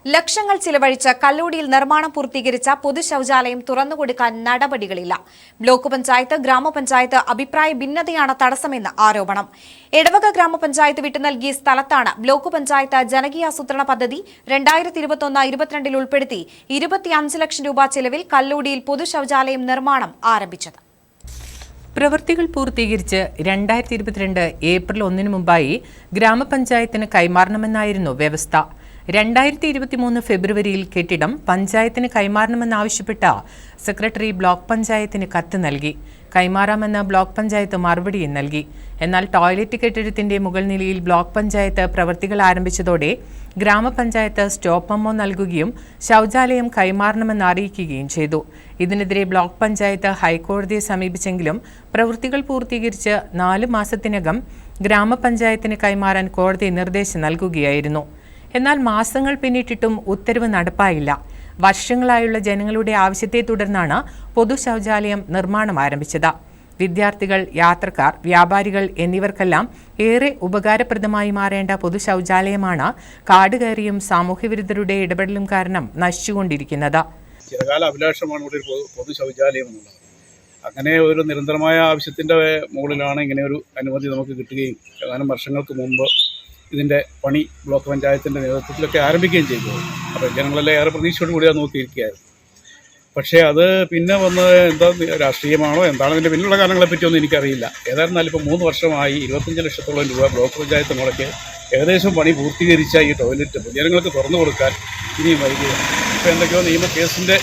ലക്ഷങ്ങൾ ചിലവഴിച്ച് കല്ലൂടിയിൽ നിർമ്മാണം പൂർത്തീകരിച്ച പൊതു ശൌചാലയം തുറന്നുകൊടുക്കാൻ നടപടികളില്ല. ബ്ലോക്ക് പഞ്ചായത്ത്, ഗ്രാമപഞ്ചായത്ത് അഭിപ്രായ ഭിന്നതയാണ് തടസ്സമെന്ന് ആരോപണം. എടവക ഗ്രാമപഞ്ചായത്ത് വിട്ടു നൽകിയ സ്ഥലത്താണ് ബ്ലോക്ക് പഞ്ചായത്ത് ജനകീയാസൂത്രണ പദ്ധതി 2021-22 ഉൾപ്പെടുത്തി 25 ലക്ഷം രൂപ ചെലവിൽ കല്ലൂടിയിൽ പൊതു ശൌചാലയം നിർമ്മാണം ആരംഭിച്ചത്. പ്രവൃത്തികൾ പൂർത്തീകരിച്ച് 2022 ഏപ്രിൽ 1 മുമ്പായി ഗ്രാമപഞ്ചായത്തിന് കൈമാറണമെന്നായിരുന്നു വ്യവസ്ഥ. 2023 ഫെബ്രുവരിയിൽ കെട്ടിടം പഞ്ചായത്തിന് കൈമാറണമെന്നാവശ്യപ്പെട്ട സെക്രട്ടറി ബ്ലോക്ക് പഞ്ചായത്തിന് കത്ത് നൽകി. കൈമാറാമെന്ന് ബ്ലോക്ക് പഞ്ചായത്ത് മറുപടിയും നൽകി. എന്നാൽ ടോയ്ലറ്റ് കെട്ടിടത്തിന്റെ മുകൾ നിലയിൽ ബ്ലോക്ക് പഞ്ചായത്ത് പ്രവൃത്തികൾ ആരംഭിച്ചതോടെ ഗ്രാമപഞ്ചായത്ത് സ്റ്റോപ്പ് മെമ്മോ നൽകുകയും ശൌചാലയം കൈമാറണമെന്ന് അറിയിക്കുകയും ചെയ്തു. ഇതിനെതിരെ ബ്ലോക്ക് പഞ്ചായത്ത് ഹൈക്കോടതിയെ സമീപിച്ചെങ്കിലും പ്രവൃത്തികൾ പൂർത്തീകരിച്ച് 4 മാസത്തിനകം ഗ്രാമപഞ്ചായത്തിന് കൈമാറാൻ കോടതി നിർദ്ദേശം നൽകുകയായിരുന്നു. എന്നാൽ മാസങ്ങൾ പിന്നിട്ടിട്ടും ഉത്തരവ് നടപ്പായില്ല. വർഷങ്ങളായുള്ള ജനങ്ങളുടെ ആവശ്യത്തെ തുടർന്നാണ് പൊതു ശൌചാലയം നിർമ്മാണം ആരംഭിച്ചത്. വിദ്യാർത്ഥികൾ, യാത്രക്കാർ, വ്യാപാരികൾ എന്നിവർക്കെല്ലാം ഏറെ ഉപകാരപ്രദമായി മാറേണ്ട പൊതു ശൌചാലയമാണ് കാട് കയറിയും സാമൂഹ്യവിരുദ്ധരുടെ ഇടപെടലും കാരണം നശിച്ചുകൊണ്ടിരിക്കുന്നത്. ചിരകാല അഭിലാഷമാണ് ഇവിടെ ഒരു പൊതു ശൌചാലയം എന്നുള്ളത്. അങ്ങനെ ഒരു നിരന്തരമായ ആവശ്യത്തിൻ്റെ മുകളിലാണ് ഇങ്ങനെ ഒരു അനുമതി നമുക്ക് കിട്ടുകയും ഏതാനും വർഷങ്ങൾക്ക് മുമ്പ് ഇതിൻ്റെ പണി ബ്ലോക്ക് പഞ്ചായത്തിൻ്റെ നേതൃത്വത്തിലൊക്കെ ആരംഭിക്കുകയും ചെയ്തു. അപ്പോൾ ജനങ്ങളെല്ലാം ഏറെ പ്രതീക്ഷയോട് കൂടി അത് നോക്കിയിരിക്കുകയായിരുന്നു. പക്ഷേ അത് പിന്നെ വന്ന് എന്താ രാഷ്ട്രീയമാണോ എന്താണ് ഇതിൻ്റെ പിന്നിലുള്ള കാരണങ്ങളെപ്പറ്റിയൊന്നും എനിക്കറിയില്ല. ഏതായിരുന്നാലും ഇപ്പോൾ 3 വർഷമായി 25 ലക്ഷത്തോളം രൂപ ബ്ലോക്ക് പഞ്ചായത്ത് മുടക്കി ഏകദേശം പണി പൂർത്തീകരിച്ച ഈ ടോയ്ലറ്റ് പൊതുജനങ്ങൾക്ക് തുറന്നു കൊടുക്കാൻ ഇനിയും വൈകുകയാണ്. ഇപ്പോൾ എന്തൊക്കെയോ നിയമ കേസിൻ്റെ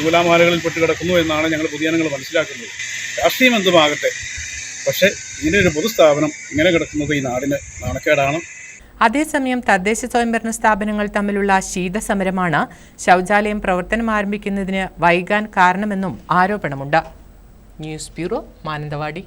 നൂലാമാലകളിൽ പെട്ട് കിടക്കുന്നു എന്നാണ് ഞങ്ങൾ പൊതുജനങ്ങൾ മനസ്സിലാക്കുന്നത്. രാഷ്ട്രീയം എന്തുമാകട്ടെ, പക്ഷേ ഇങ്ങനെ ഒരു പൊതുസ്ഥാപനം ഇങ്ങനെ കിടക്കുന്നത് ഈ നാടിന് നാണക്കേടാണ്. അതേസമയം തദ്ദേശ സ്വയംഭരണ സ്ഥാപനങ്ങൾ തമ്മിലുള്ള ശീതസമരമാണ് ശൌചാലയം പ്രവർത്തനം ആരംഭിക്കുന്നതിന് വൈകാൻ കാരണമെന്നും ആരോപണമുണ്ട്. News bureau, Mananthavady.